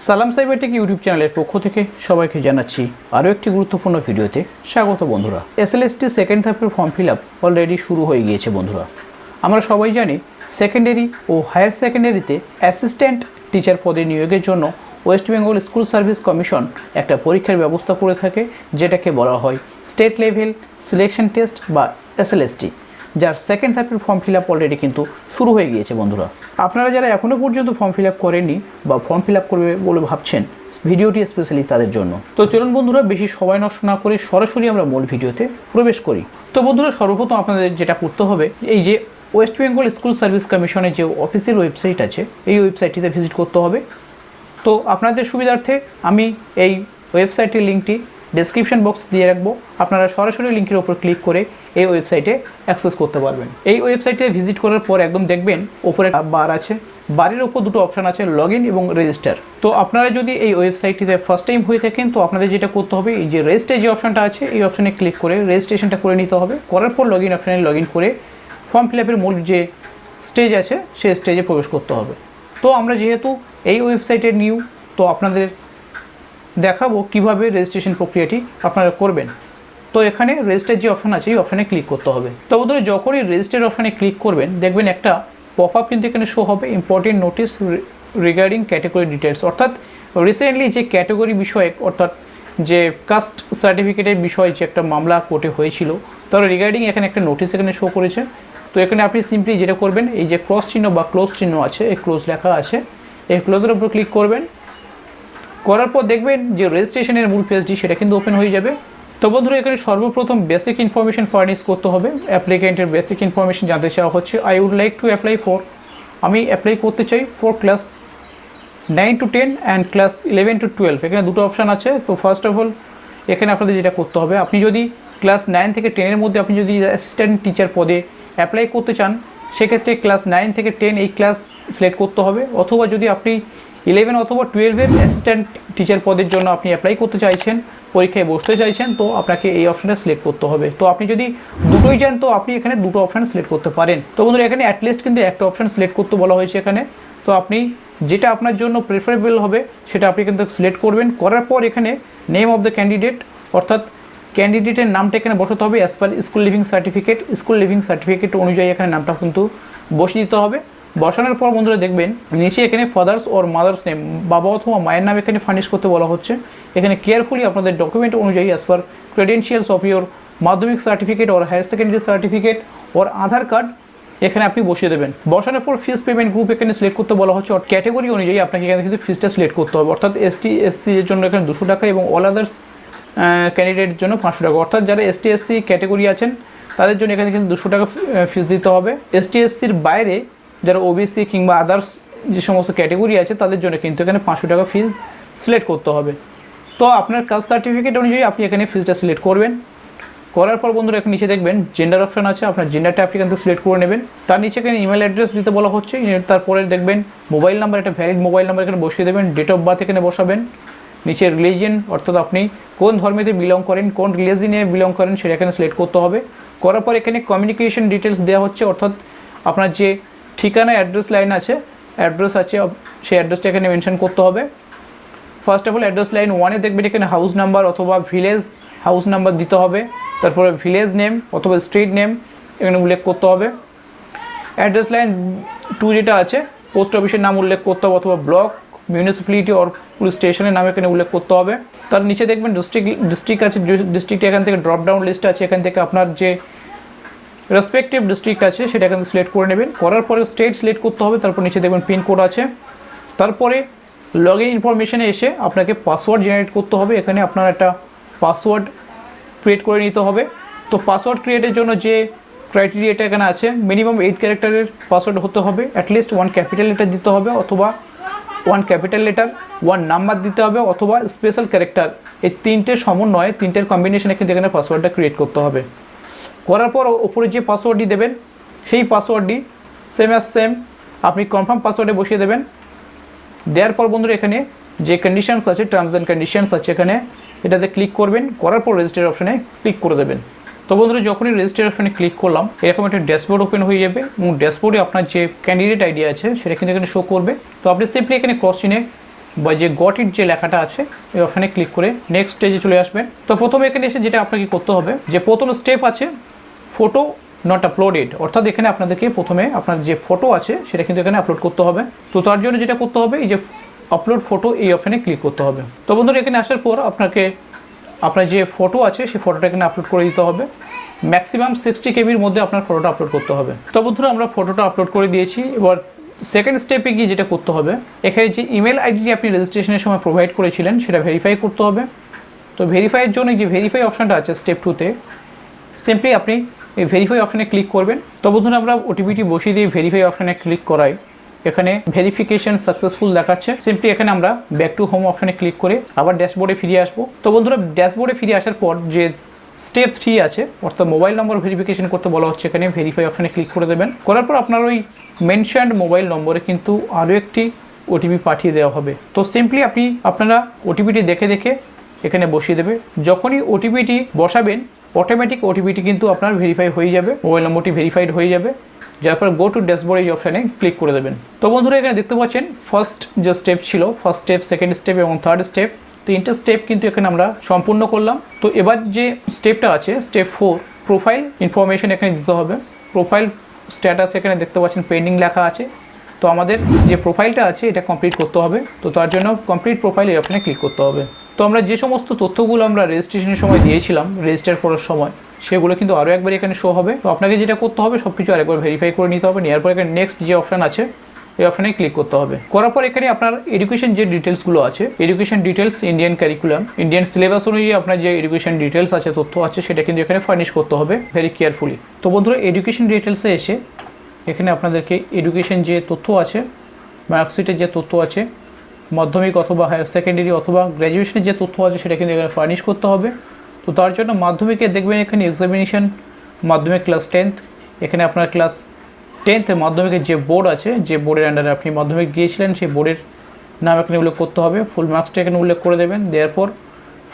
সালাম সাইবারটেক ইউটিউব চ্যানেলের পক্ষ থেকে সবাইকে জানাচ্ছি আরও একটি গুরুত্বপূর্ণ ভিডিওতে স্বাগত বন্ধুরা। এসএলএসটি সেকেন্ড ধাপের ফর্ম ফিল আপ অলরেডি শুরু হয়ে গিয়েছে বন্ধুরা। আমরা সবাই জানি সেকেন্ডারি ও হায়ার সেকেন্ডারিতে অ্যাসিস্ট্যান্ট টিচার পদে নিয়োগের জন্য West Bengal school service commission একটা পরীক্ষার ব্যবস্থা করে থাকে, যেটাকে বলা হয় স্টেট লেভেল সিলেকশন টেস্ট বা এসএলএসটি, যার সেকেন্ড ধাপের ফর্ম ফিল আপ অলরেডি কিন্তু শুরু হয়ে গিয়েছে বন্ধুরা। আপনারা যারা এখনও পর্যন্ত ফর্ম ফিল আপ করেননি বা ফর্ম ফিল আপ করবে বলে ভাবছেন, ভিডিওটি স্পেশালি তাদের জন্য। তো চলুন বন্ধুরা, বেশি সময় নষ্ট না করে সরাসরি আমরা মূল ভিডিওতে প্রবেশ করি। তো বন্ধুরা, সর্বপ্রথম আপনাদের যেটা করতে হবে, এই যে ওয়েস্ট বেঙ্গল স্কুল সার্ভিস কমিশনের যে অফিসিয়াল ওয়েবসাইট আছে, এই ওয়েবসাইটটিতে ভিজিট করতে হবে। তো আপনাদের সুবিধার্থে আমি এই ওয়েবসাইটের লিঙ্কটি ডেসক্রিপশন বক্স দিয়ে রাখবো। আপনারা সরাসরি লিঙ্কের উপর ক্লিক করে এই ওয়েবসাইটে অ্যাক্সেস করতে পারবেন। এই ওয়েবসাইটে ভিজিট করার পর একদম দেখবেন ওপরে বার আছে, বারের ওপর দুটো অপশান আছে, লগ ইন এবং রেজিস্টার। তো আপনারা যদি এই ওয়েবসাইটটিতে ফার্স্ট টাইম হয়ে থাকেন, তো আপনাদের যেটা করতে হবে, এই যে রেজিস্টার যে অপশানটা আছে, এই অপশানে ক্লিক করে রেজিস্ট্রেশনটা করে নিতে হবে। করার পর লগ ইন অপশানে লগ ইন করে ফর্ম ফিল আপের মূল যে স্টেজ আছে সেই স্টেজে প্রবেশ করতে হবে। তো আমরা যেহেতু এই ওয়েবসাইটের নিউ, তো আপনাদের দেখাবো কিভাবে রেজিস্ট্রেশন প্রক্রিয়াটি আপনারা করবেন। তো এখানে রেজিস্টার যে অপশান আছে, এই অপশানে ক্লিক করতে হবে। তো বন্ধুরা, যখনই রেজিস্টার অপশানে ক্লিক করবেন, দেখবেন একটা পপ আপ কিন্তু এখানে শো হবে, important notice regarding category details, অর্থাৎ রিসেন্টলি যে ক্যাটেগরি বিষয়ে, অর্থাৎ যে কাস্ট সার্টিফিকেটের বিষয়ে যে একটা মামলা কোর্টে হয়েছিল, তার রিগার্ডিং এখানে একটা নোটিস এখানে শো করেছে। তো এখানে আপনি সিম্পলি যেটা করবেন, এই যে ক্রস চিহ্ন বা ক্লোজ চিহ্ন আছে, এই ক্লোজ লেখা আছে, এই ক্লোজের উপর ক্লিক করবেন। করার পর দেখবেন যে রেজিস্ট্রেশনের মূল পেজটি সেটা কিন্তু ওপেন হয়ে যাবে। তো বন্ধুরা, এখানে সর্বপ্রথম বেসিক ইনফরমেশন ফার্নিশ করতে হবে। অ্যাপ্লিকেন্টের বেসিক ইনফরমেশন জানতে চাওয়া হচ্ছে। I would like to apply for, আমি অ্যাপ্লাই করতে চাই for class 9 to 10 and class 11 to 12। এখানে দুটো অপশান আছে। তো ফার্স্ট অফ অল এখানে আপনাদের যেটা করতে হবে, আপনি যদি ক্লাস 9 থেকে 10 মধ্যে আপনি যদি অ্যাসিস্ট্যান্ট টিচার পদে অ্যাপ্লাই করতে চান, সেক্ষেত্রে ক্লাস 9 থেকে 10 এই ক্লাস সিলেক্ট করতে হবে। অথবা যদি আপনি 11 অথবা 12 অ্যাসিস্ট্যান্ট টিচার পদের জন্য আপনি অ্যাপ্লাই করতে চাইছেন, পরীক্ষায় বসতে চাইছেন, তো আপনাকে এই অপশানটা সিলেক্ট করতে হবে। তো আপনি যদি দুটোই চান, তো আপনি এখানে দুটো অপশান সিলেক্ট করতে পারেন। তো বন্ধুরা, এখানে অ্যাটলিস্ট কিন্তু একটা অপশান সিলেক্ট করতে বলা হয়েছে এখানে। তো আপনি যেটা আপনার জন্য প্রেফারেবল হবে সেটা আপনি কিন্তু সিলেক্ট করবেন। করার পর এখানে নেম অফ দ্য ক্যান্ডিডেট, অর্থাৎ ক্যান্ডিডেটের নামটা এখানে বসাতে হবে as per school living certificate. School living certificate অনুযায়ী এখানে নামটা কিন্তু বসিয়ে দিতে হবে। বসানোর পর বন্ধুরা দেখবেন নিচে এখানে ফাদার্স ওর মাদার্স নেম, বাবা অথবা মায়ের নাম এখানে ফার্নিশ করতে বলা হচ্ছে। এখানে কেয়ারফুলি আপনাদের ডকুমেন্ট অনুযায়ী as per credentials of your মাধ্যমিক সার্টিফিকেট ওর হায়ার সেকেন্ডারি সার্টিফিকেট ওর আধার কার্ড এখানে আপনি বসিয়ে দেবেন। বসানোর পর ফিস পেমেন্ট গ্রুপ এখানে সিলেক্ট করতে বলা হচ্ছে। ক্যাটেগরি অনুযায়ী আপনাকে এখানে কিন্তু ফিসটা সিলেক্ট করতে হবে, অর্থাৎ এসটি এসসি এর জন্য এখানে 200 টাকা এবং অল আদার্স ক্যান্ডিডেটের জন্য 500 টাকা। অর্থাৎ যারা এসটি এসসি ক্যাটেগরি আছেন তাদের জন্য এখানে কিন্তু 200 টাকা ফিস দিতে হবে। এসটি এসসির বাইরে যারা ওবিসি কিংবা আদার্স যে সমস্ত ক্যাটেগরি আছে তাদের জন্য কিন্তু এখানে 500 টাকা ফিস সিলেক্ট করতে হবে। তো আপনার কাস্ট সার্টিফিকেট অনুযায়ী আপনি এখানে ফিসটা সিলেক্ট করবেন। করার পর বন্ধুরা এখন নিচে দেখবেন জেন্ডার অপশান আছে, আপনার জেন্ডারটা আপনি কিন্তু সিলেক্ট করে নেবেন। তার নিচে এখানে ইমেল অ্যাড্রেস দিতে বলা হচ্ছে। তারপরে দেখবেন মোবাইল নাম্বার, একটা ভ্যালিড মোবাইল নাম্বার এখানে বসিয়ে দেবেন। ডেট অফ বার্থ এখানে বসাবেন। নিচে রিলিজিয়ন, অর্থাৎ আপনি কোন ধর্মেতে বিলং করেন, কোন রিলিজিয়নে বিলং করেন সেটা এখানে সিলেক্ট করতে হবে। করার পর এখানে কমিউনিকেশন ডিটেলস দেওয়া হচ্ছে, অর্থাৎ আপনার যে ঠিকানা অ্যাড্রেস লাইন আছে, অ্যাড্রেস আছে, সেই অ্যাড্রেসটা এখানে মেনশন করতে হবে। First of all address line 1-এ দেখবেন এখানে হাউস নাম্বার অথবা ভিলেজ হাউস নাম্বার দিতে হবে। তারপরে ভিলেজ নেম অথবা স্ট্রিট নেম এখানে উল্লেখ করতে হবে। অ্যাড্রেস লাইন 2 যেটা আছে, পোস্ট অফিসের নাম উল্লেখ করতে হবে, অথবা ব্লক, মিউনিসিপ্যালিটি অর পুলিশ স্টেশনের নাম এখানে উল্লেখ করতে হবে। তার নিচে দেখবেন ডিস্ট্রিক্ট আছে, ডিস্ট্রিক্ট এখান থেকে ড্রপ ডাউন লিস্ট আছে, এখান থেকে আপনার যে রেসপেক্টিভ ডিস্ট্রিক্ট আছে সেটা এখানে সিলেক্ট করে নেবেন। করার পরে স্টেট সিলেক্ট করতে হবে। তারপর নিচে দেখবেন পিনকোড আছে। তারপরে লগ ইন ইনফরমেশনে এসে আপনাকে পাসওয়ার্ড জেনারেট করতে হবে। এখানে আপনার একটা পাসওয়ার্ড ক্রিয়েট করে নিতে হবে। তো পাসওয়ার্ড ক্রিয়েটের জন্য যে ক্রাইটেরিয়াটা এখানে আছে, মিনিমাম 8 ক্যারেক্টারের পাসওয়ার্ড হতে হবে, অ্যাটলিস্ট 1 ক্যাপিটাল লেটার দিতে হবে, অথবা 1 ক্যাপিটাল লেটার 1 নাম্বার দিতে হবে, অথবা স্পেশাল ক্যারেক্টার। এই তিনটের সমন্বয়ে, তিনটের কম্বিনেশনে কিন্তু এখানে পাসওয়ার্ডটা ক্রিয়েট করতে হবে। করার পর ওপরে যে পাসওয়ার্ডটি দেবেন সেই পাসওয়ার্ডটি সেম আপনি কনফার্ম পাসওয়ার্ডে বসিয়ে দেবেন। দেওয়ার পর বন্ধুরা এখানে যে কন্ডিশনস আছে, টার্মস অ্যান্ড কন্ডিশনস আছে, এখানে এটাতে ক্লিক করবেন। করার পর রেজিস্টার অপশানে ক্লিক করে দেবেন। তো বন্ধুরা, যখনই রেজিস্টার অপশানে ক্লিক করলাম, এরকম একটা ড্যাশবোর্ড ওপেন হয়ে যাবে এবং ড্যাশবোর্ডে আপনার যে ক্যান্ডিডেট আইডি আছে সেটা কিন্তু এখানে শো করবে। তো আপনি সিম্পলি এখানে ক্রস চিহ্নে বা যে গট ইট যে লেখাটা আছে এই অপশানে ক্লিক করে নেক্সট স্টেজে চলে আসবেন। তো প্রথমে এখানে এসে যেটা আপনাকে করতে হবে, যে প্রথম স্টেপ আছে ফটো নট আপলোডেড, অর্থাৎ এখানে আপনাদেরকে প্রথমে আপনার যে ফটো আছে সেটা কিন্তু এখানে আপলোড করতে হবে। তো তার জন্য যেটা করতে হবে, এই যে আপলোড ফটো এই অপশানে ক্লিক করতে হবে। তো বন্ধুরা এখানে আসার পর আপনাকে আপনার যে ফটো আছে সেই ফটোটা এখানে আপলোড করে দিতে হবে। ম্যাক্সিমাম 60 কেবির মধ্যে আপনার ফটোটা আপলোড করতে হবে। তো বন্ধুরা আমরা ফটোটা আপলোড করে দিয়েছি। এবার সেকেন্ড স্টেপে গিয়ে যেটা করতে হবে, এখানে যে ইমেল আইডিটি আপনি রেজিস্ট্রেশনের সময় প্রোভাইড করেছিলেন সেটা ভেরিফাই করতে হবে। তো ভেরিফাইয়ের জন্য যে ভেরিফাই অপশানটা আছে স্টেপ 2তে, সিম্পলি আপনি এই ভেরিফাই অপশানে ক্লিক করবেন। তো বন্ধুরা আমরা ওটিপিটি বসিয়ে দিয়ে ভেরিফাই অপশানে ক্লিক করাই এখানে ভেরিফিকেশন সাকসেসফুল দেখাচ্ছে। সিম্পলি এখানে আমরা ব্যাক টু হোম অপশানে ক্লিক করে আবার ড্যাশবোর্ডে ফিরে আসবো। তো বন্ধুরা ড্যাশবোর্ডে ফিরে আসার পর যে স্টেপ 3 আছে, অর্থাৎ মোবাইল নম্বর ভেরিফিকেশন করতে বলা হচ্ছে, এখানে ভেরিফাই অপশানে ক্লিক করে দেবেন। করার পর আপনার ওই মেনশনড মোবাইল নম্বরে কিন্তু আরও একটি ওটিপি পাঠিয়ে দেওয়া হবে। তো সিম্পলি আপনারা ওটিপিটি দেখে দেখে এখানে বসিয়ে দেবে। যখনই ওটিপিটি বসাবেন অটোমেটিক ওটিপিটি কিন্তু আপনার ভেরিফাই হয়ে যাবে, মোবাইল নম্বরটি ভেরিফাইড হয়ে যাবে। যার পর গো টু ড্যাশবোর্ড এই অপশানে ক্লিক করে দেবেন। তো বন্ধুরা এখানে দেখতে পাচ্ছেন ফার্স্ট যে স্টেপ ছিল, ফার্স্ট স্টেপ, সেকেন্ড স্টেপ এবং থার্ড স্টেপ, 3টে স্টেপ কিন্তু এখানে আমরা সম্পূর্ণ করলাম। তো এবার যে স্টেপটা আছে স্টেপ 4, প্রোফাইল ইনফরমেশন এখানে দিতে হবে। প্রোফাইল স্ট্যাটাস এখানে দেখতে পাচ্ছেন পেন্ডিং লেখা আছে। তো আমাদের যে প্রোফাইলটা আছে এটা কমপ্লিট করতে হবে। তো তার জন্য কমপ্লিট প্রোফাইল এই অপশানে ক্লিক করতে হবে। তো আমরা যে সমস্ত তথ্যগুলো আমরা রেজিস্ট্রেশনের সময় দিয়েছিলাম, রেজিস্টার করার সময়, সেগুলো কিন্তু আরও একবার এখানে শো হবে। তো আপনাকে যেটা করতে হবে সব কিছু আরেকবার ভেরিফাই করে নিতে হবে। নেওয়ার পর এখানে নেক্সট যে অপশান আছে এই অপশানে ক্লিক করতে হবে। করার পর এখানে আপনার এডুকেশন যে ডিটেলসগুলো আছে, education details, Indian curriculum, Indian syllabus অনুযায়ী আপনার যে এডুকেশন ডিটেলস আছে, তথ্য আছে, সেটা কিন্তু এখানে ফার্নিশ করতে হবে ভেরি কেয়ারফুলি। তো বন্ধুরা এডুকেশন ডিটেলসে এসে এখানে আপনাদেরকে এডুকেশন যে তথ্য আছে, মার্কশিটের যে তথ্য আছে, মাধ্যমিক অথবা হায়ার সেকেন্ডারি অথবা গ্র্যাজুয়েশনের যে তথ্য আছে সেটা কিন্তু এখানে ফার্নিশ করতে হবে। তো তার জন্য মাধ্যমিকে দেখবেন এখানে এক্সামিনেশন মাধ্যমিক ক্লাস 10th, এখানে আপনার ক্লাস 10th মাধ্যমিকের যে বোর্ড আছে, যে বোর্ডের আন্ডারে আপনি মাধ্যমিক দিয়েছিলেন সেই বোর্ডের নাম এখানে উল্লেখ করতে হবে। ফুল মার্কসটা এখানে উল্লেখ করে দেবেন। দেওয়ার পর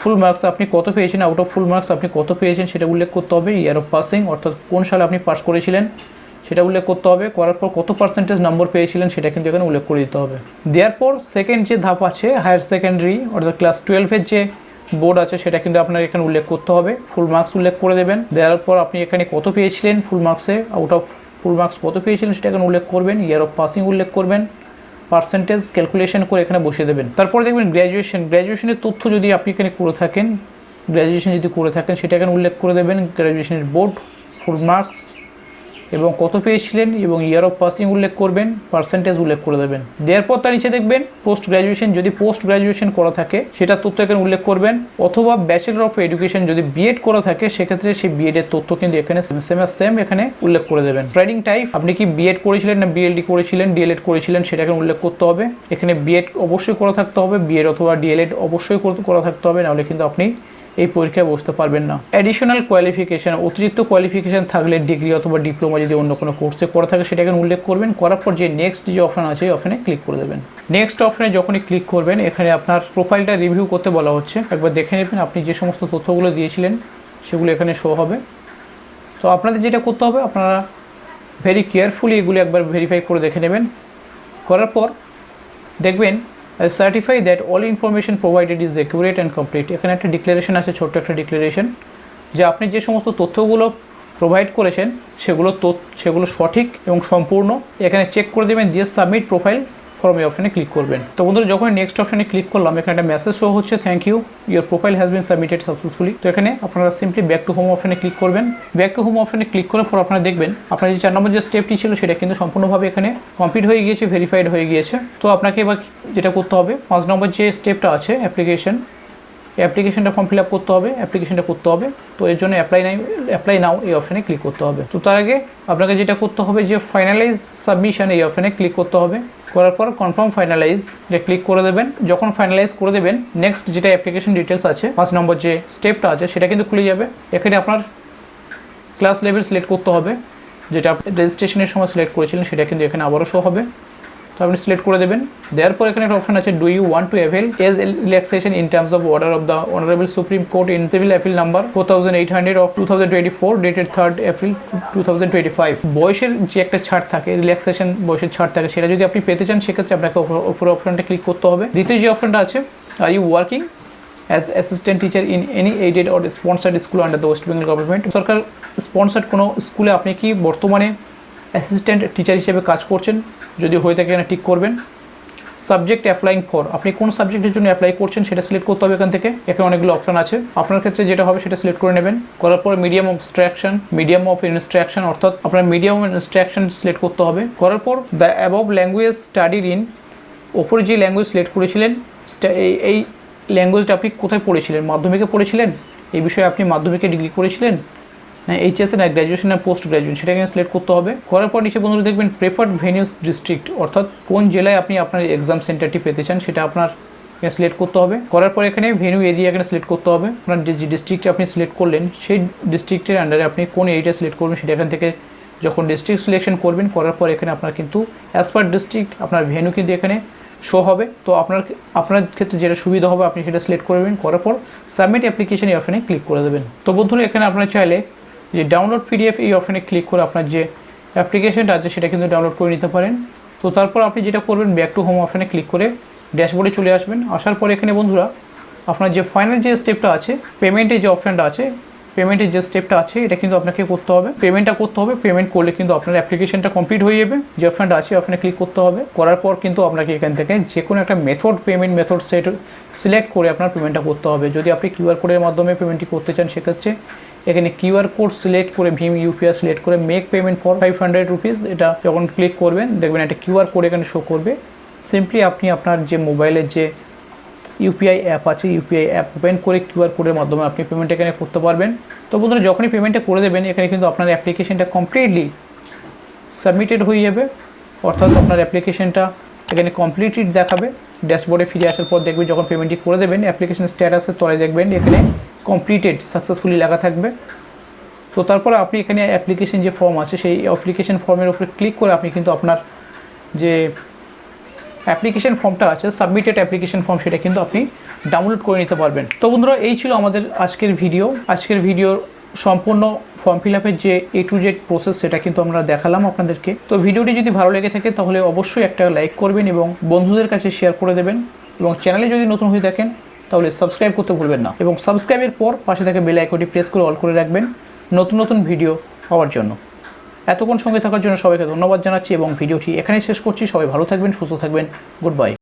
ফুল মার্কস আপনি কত পেয়েছেন, আউট অফ ফুল মার্কস আপনি কত পেয়েছেন সেটা উল্লেখ করতে হবে। ইয়ার অফ পাসিং, অর্থাৎ কোন সালে আপনি পাস করেছিলেন সেটা উল্লেখ করতে হবে। করার পর কত পার্সেন্টেজ নম্বর পেয়েছিলেন সেটা কিন্তু এখানে উল্লেখ করে দিতে হবে। দেওয়ার পর সেকেন্ড যে ধাপ আছে হায়ার সেকেন্ডারি অর্থাৎ ক্লাস 12-এর যে বোর্ড আছে সেটা কিন্তু আপনার এখানে উল্লেখ করতে হবে। ফুল মার্কস উল্লেখ করে দেবেন। দেওয়ার পর আপনি এখানে কত পেয়েছিলেন ফুল মার্কসে, আউট অফ ফুল মার্কস কত পেয়েছিলেন সেটা এখানে উল্লেখ করবেন। ইয়ার অফ পাসিং উল্লেখ করবেন, পার্সেন্টেজ ক্যালকুলেশন করে এখানে বসিয়ে দেবেন। তারপরে দেখবেন গ্র্যাজুয়েশনের তথ্য যদি আপনি এখানে করে থাকেন, গ্র্যাজুয়েশন যদি করে থাকেন সেটা এখানে উল্লেখ করে দেবেন। গ্র্যাজুয়েশনের বোর্ড, ফুল মার্কস এবং কত পেয়েছিলেন এবং ইয়ার অফ পাসিং উল্লেখ করবেন, পার্সেন্টেজ উল্লেখ করে দেবেন। দেওয়ার পর তার নিচে দেখবেন পোস্ট গ্র্যাজুয়েশন, যদি পোস্ট গ্র্যাজুয়েশন করা থাকে সেটা তথ্য এখানে উল্লেখ করবেন, অথবা ব্যাচেলর অফ এডুকেশন যদি বিএড করা থাকে সেক্ষেত্রে সেই বিএড এর তথ্য কিন্তু এখানে সেম এখানে উল্লেখ করে দেবেন। ট্রেনিং টাইপ, আপনি কি বিএড করেছিলেন না বিএলডি করেছিলেন, ডিএলএড করেছিলেন সেটা এখানে উল্লেখ করতে হবে। এখানে বিএড অবশ্যই করা থাকতে হবে, বিএড অথবা ডিএলএড অবশ্যই করা থাকতে হবে, নাহলে কিন্তু আপনি এই পরীক্ষায় বসতে পারবেন না। অ্যাডিশনাল কোয়ালিফিকেশান, অতিরিক্ত কোয়ালিফিকেশান থাকলে ডিগ্রি অথবা ডিপ্লোমা যদি অন্য কোনো কোর্সে করা থাকে সেটা এখানে উল্লেখ করবেন। করার পর যে নেক্সট যে অপশান আছে এই অপশানে ক্লিক করে দেবেন। নেক্সট অপশানে যখনই ক্লিক করবেন এখানে আপনার প্রোফাইলটা রিভিউ করতে বলা হচ্ছে, একবার দেখে নেবেন আপনি যে সমস্ত তথ্যগুলো দিয়েছিলেন সেগুলো এখানে শো হবে। তো আপনাদের যেটা করতে হবে, আপনারা ভেরি কেয়ারফুলি এগুলো একবার ভেরিফাই করে দেখে নেবেন। করার পর দেখবেন I certify that all information provided is accurate and complete. এখানে একটা ডিক্লারেশন আছে, ছোট্ট একটা ডিক্লারেশন, যে আপনি যে সমস্ত তথ্যগুলো প্রোভাইড করেছেন সেগুলো সঠিক এবং সম্পূর্ণ। এখানে চেক করে দেবেন, দিয়ে সাবমিট প্রোফাইল ফর্ম এই অপশানে ক্লিক করবেন। তো বন্ধুরা যখন নেক্সট অপশানে ক্লিক করলাম এখানে একটা মেসেজ শো হচ্ছে, thank you, your profile has been submitted successfully. তো এখানে আপনারা সিম্পলি ব্যাক টু হোম অপশানে ক্লিক করবেন। ব্যাক টু হোম অপশানে ক্লিক করার পর আপনারা দেখবেন আপনার যে 4 নম্বর যে স্টেপটি ছিল সেটা কিন্তু সম্পূর্ণভাবে এখানে কমপ্লিট হয়ে গিয়েছে, ভেরিফাইড হয়ে গিয়েছে। তো আপনাকে এবার যেটা করতে হবে, 5 নম্বর যে স্টেপটা আছে অ্যাপ্লিকেশনটা ফর্ম ফিল আপ করতে হবে, অ্যাপ্লিকেশনটা করতে হবে। তো এর জন্য অ্যাপ্লাই নাও এই অপশানে ক্লিক করতে হবে। তো তার আগে আপনাকে যেটা করতে হবে যে ফাইনালাইজ সাবমিশন এই অপশানে ক্লিক করতে হবে। করার পর কনফার্ম ফাইনালাইজ ক্লিক করে দেবেন। যখন ফাইনালাইজ করে দেবেন নেক্সট যেটা অ্যাপ্লিকেশন ডিটেলস আছে 5 নম্বর যে স্টেপটা আছে সেটা কিন্তু খুলে যাবে। এখানে আপনার ক্লাস লেভেল সিলেক্ট করতে হবে, যেটা রেজিস্ট্রেশনের সময় সিলেক্ট করেছিলেন সেটা কিন্তু এখানে আবারও শো হবে। তো আপনি সিলেক্ট করে দেবেন। দেওয়ার পর এখানে একটা অপশন আছে, do you want to avail age relaxation in terms of order of the honourable Supreme Court in civil appeal number 4800 of 2024 dated 3rd April 2025। বয়সের যে একটা ছাড় থাকে, রিল্যাক্সেশন বয়সের ছাড় থাকে, সেটা যদি আপনি পেতে চান সেক্ষেত্রে আপনাকে উপর অপশনটা ক্লিক করতে হবে। দ্বিতীয় যে অপশনটা আছে, are you working as assistant teacher in any aided or sponsored school under the West Bengal government. সরকার স্পন্সার্ড কোনো স্কুলে আপনি কি বর্তমানে অ্যাসিস্ট্যান্ট টিচার হিসেবে কাজ করছেন? যদি হয়ে থাকে এখানে টিক করবেন। সাবজেক্ট অ্যাপ্লাইং ফর, আপনি কোন সাবজেক্টের জন্য অ্যাপ্লাই করছেন সেটা সিলেক্ট করতে হবে এখান থেকে। এখানে অনেকগুলো অপশন আছে, আপনার ক্ষেত্রে যেটা হবে সেটা সিলেক্ট করে নেবেন। করার পর মিডিয়াম অফ ইনস্ট্রাকশন অর্থাৎ আপনার মিডিয়াম অফ ইনস্ট্রাকশন সিলেক্ট করতে হবে। করার পর the above language studied in, ওপরে যে ল্যাঙ্গুয়েজ সিলেক্ট করেছিলেন এই ল্যাঙ্গুয়েজটা আপনি কোথায় পড়েছিলেন? মাধ্যমিকে পড়েছিলেন? এই বিষয়ে আপনি মাধ্যমিকে ডিগ্রি করেছিলেন, না এইচএসে, না গ্র্যাজুয়েশন, না পোস্ট গ্র্যাজুয়েশন, সেটা এখানে সিলেক্ট করতে হবে। করার পর নিচে বন্ধুরা দেখবেন প্রেফার্ড ভেনিউস ডিস্ট্রিক্ট, অর্থাৎ কোন জেলায় আপনি আপনার এক্সাম সেন্টারটি পেতে চান সেটা আপনার এখানে সিলেক্ট করতে হবে। করার পর এখানে ভেনিউ এরিয়া এখানে সিলেক্ট করতে হবে। আপনার যে ডিস্ট্রিক্টে আপনি সিলেক্ট করলেন সেই ডিস্ট্রিক্টের আন্ডারে আপনি কোন এরিয়া সিলেক্ট করবেন সেটা এখান থেকে যখন ডিস্ট্রিক্ট সিলেকশন করবেন, করার পর এখানে আপনার কিন্তু অ্যাজ পার ডিস্ট্রিক্ট আপনার ভেনিউ কিন্তু এখানে শো হবে। তো আপনার ক্ষেত্রে যেটা সুবিধা হবে আপনি সেটা সিলেক্ট করবেন। করার পর সাবমিট অ্যাপ্লিকেশন এই অপশনে ক্লিক করে দেবেন। তো বন্ধুরা এখানে আপনারা চাইলে যে ডাউনলোড পিডিএফ এই অপশনে ক্লিক করে আপনার যে অ্যাপ্লিকেশনটা আছে সেটা কিন্তু ডাউনলোড করে নিতে পারেন। তো তারপর আপনি যেটা করবেন, ব্যাক টু হোম অপশনে ক্লিক করে ড্যাশবোর্ডে চলে আসবেন। আসার পর এখানে বন্ধুরা আপনার যে ফাইনাল যে স্টেপটা আছে, পেমেন্টের যে অপশনটা আছে, পেমেন্টের যে স্টেপটা আছে এটা কিন্তু আপনাকে করতে হবে। পেমেন্টটা করতে হবে, পেমেন্ট করলে কিন্তু আপনার অ্যাপ্লিকেশনটা কমপ্লিট হয়ে যাবে। যে অপশনটা আছে অপশনে ক্লিক করতে হবে। করার পর কিন্তু আপনাকে এখান থেকে যে কোনো একটা পেমেন্ট মেথড সিলেক্ট করে আপনার পেমেন্টটা করতে হবে। যদি আপনি কিউআর কোডের মাধ্যমে পেমেন্টটি করতে চান সেক্ষেত্রে এখানে কিউআর কোড সিলেক্ট করে ভীম ইউপিআই সিলেক্ট করে মেক পেমেন্ট ফর 500 রুপিস, এটা যখন ক্লিক করবেন দেখবেন একটা কিউআর কোড এখানে শো করবে। সিম্পলি আপনি আপনার যে মোবাইলের যে ইউপিআই অ্যাপ আছে, ইউপিআই অ্যাপ ওপেন করে কিউআর কোডের মাধ্যমে আপনি পেমেন্ট এখানে করতে পারবেন। তো বন্ধুরা যখনই পেমেন্টটা করে দেবেন এখানে কিন্তু আপনার অ্যাপ্লিকেশনটা কমপ্লিটলি সাবমিটেড হয়ে যাবে, অর্থাৎ আপনার অ্যাপ্লিকেশনটা এখানে কমপ্লিটেড দেখাবে। ড্যাশবোর্ডে ফিরে আসার পর দেখবেন যখন পেমেন্টটি করে দেবেন অ্যাপ্লিকেশন স্ট্যাটাসের তলায় দেখবেন এখানে কমপ্লিটেড সাকসেসফুলি লেখা থাকবে। তো তারপর আপনি এখানে অ্যাপ্লিকেশন যে ফর্ম আছে সেই অ্যাপ্লিকেশন ফর্মের উপরে ক্লিক করে আপনি কিন্তু আপনার যে অ্যাপ্লিকেশন ফর্মটা আছে, সাবমিটেড অ্যাপ্লিকেশন ফর্ম, সেটা কিন্তু আপনি ডাউনলোড করে নিতে পারবেন। তো বন্ধুরা এই ছিল আমাদের আজকের ভিডিওর সম্পূর্ণ ফর্ম ফিল আপের যে A to Z প্রসেস সেটা কিন্তু আমরা দেখালাম আপনাদেরকে। তো ভিডিওটি যদি ভালো লেগে থাকে তাহলে অবশ্যই একটা লাইক করবেন এবং বন্ধুদের কাছে শেয়ার করে দেবেন, এবং চ্যানেলে যদি নতুন হয়ে থাকেন তাহলে সাবস্ক্রাইব করতে ভুলবেন না, এবং সাবস্ক্রাইবের পর পাশে থাকা বেল আইকনটি প্রেস করে অল করে রাখবেন নতুন ভিডিও পাওয়ার জন্য। এতক্ষণ সঙ্গে থাকার জন্য সবাইকে ধন্যবাদ জানাচ্ছি এবং ভিডিওটি এখানেই শেষ করছি। সবাই ভালো থাকবেন, সুস্থ থাকবেন, গুড বাই।